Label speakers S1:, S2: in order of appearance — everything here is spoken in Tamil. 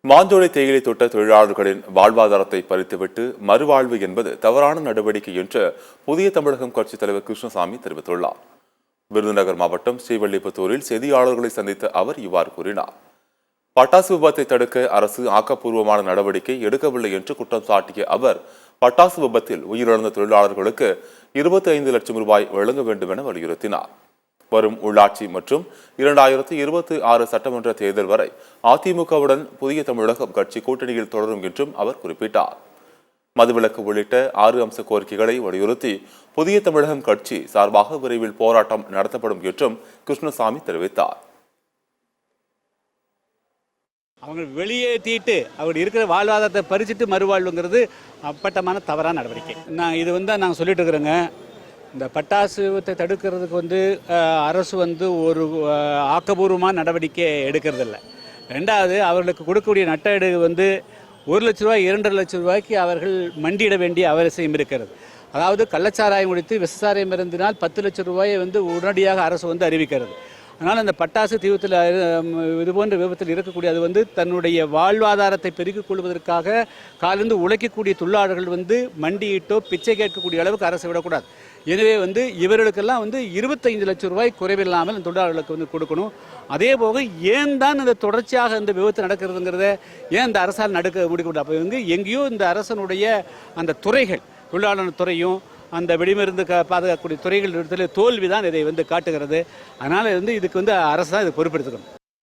S1: மாஞ்சோலை தேயிலை தோட்ட தொழிலாளர்களின் வாழ்வாதாரத்தை பறித்துவிட்டு மறுவாழ்வு என்பது தவறான நடவடிக்கை என்று புதிய தமிழகம் கட்சித் தலைவர் கிருஷ்ணசாமி தெரிவித்துள்ளார். விருதுநகர் மாவட்டம் ஸ்ரீவல்லிபுத்தூரில் செய்தியாளர்களை சந்தித்த அவர் இவ்வாறு கூறினார். பட்டாசு விபத்தை தடுக்க அரசு ஆக்கப்பூர்வமான நடவடிக்கை எடுக்கவில்லை என்று குற்றம் சாட்டிய அவர், பட்டாசு விபத்தில் உயிரிழந்த தொழிலாளர்களுக்கு 25 லட்சம் ரூபாய் வழங்க வேண்டும் என வலியுறுத்தினார். வரும் உள்ளாட்சி மற்றும் 2026 சட்டமன்ற தேர்தல் வரை அதிமுகவுடன் புதிய தமிழகம் கட்சி கூட்டணியில் தொடரும் என்றும் அவர் குறிப்பிட்டார். மதுவிலக்கு உள்ளிட்ட 6 அம்ச கோரிக்கைகளை வலியுறுத்தி புதிய தமிழகம் கட்சி சார்பாக விரைவில் போராட்டம் நடத்தப்படும் என்றும் கிருஷ்ணசாமி தெரிவித்தார்.
S2: அவங்க வெளியேற்றிட்டு அவர் இருக்கிற வாழ்வாதாரத்தை பறிச்சுட்டு மறுவாழ்வுங்கிறது அப்பட்டமான தவறான நடவடிக்கை. நாங்கள் சொல்லிட்டு இருக்கிறோங்க. இந்த பட்டாசு விபத்தை தடுக்கிறதுக்கு அரசு ஒரு ஆக்கப்பூர்வமான நடவடிக்கை எடுக்கிறதில்ல. ரெண்டாவது, அவர்களுக்கு கொடுக்கக்கூடிய நட்டஈடு 1 லட்ச ரூபாய் 2.5 லட்சம் ரூபாய்க்கு அவர்கள் மண்டியிட வேண்டிய அவசியம் இருக்கிறது. அதாவது கள்ளச்சாராயம் குடித்து விசசாராயம் இருந்தினால் 10 லட்சம் ரூபாயை உடனடியாக அரசு அறிவிக்கிறது. அதனால் அந்த பட்டாசு தீவிரத்தில் இதுபோன்ற விபத்தில் இருக்கக்கூடிய அது தன்னுடைய வாழ்வாதாரத்தை பெருக்கிக் கொள்வதற்காக காலிருந்து உழைக்கக்கூடிய தொழிலாளர்கள் மண்டியிட்டோ பிச்சை கேட்கக்கூடிய அளவுக்கு அரசு விடக்கூடாது. எனவே இவர்களுக்கெல்லாம் 25 லட்சம் ரூபாய் குறைவில்லாமல் அந்த தொழிலாளர்களுக்கு கொடுக்கணும். அதே போக ஏன் தான் இந்த தொடர்ச்சியாக இந்த விபத்து நடக்கிறதுங்கிறத ஏன் இந்த அரசால் முடிக்க அப்போ எங்கேயோ இந்த அரசனுடைய அந்த துறைகள், தொழிலாளர் துறையும் அந்த வெடிமருந்து பாதுகாக்கக்கூடிய துறைகள் தோல்விதான் இதை காட்டுகிறது. அதனால் இதுக்கு அரசு தான் இதை பொறுப்பெடுத்துக்கணும்.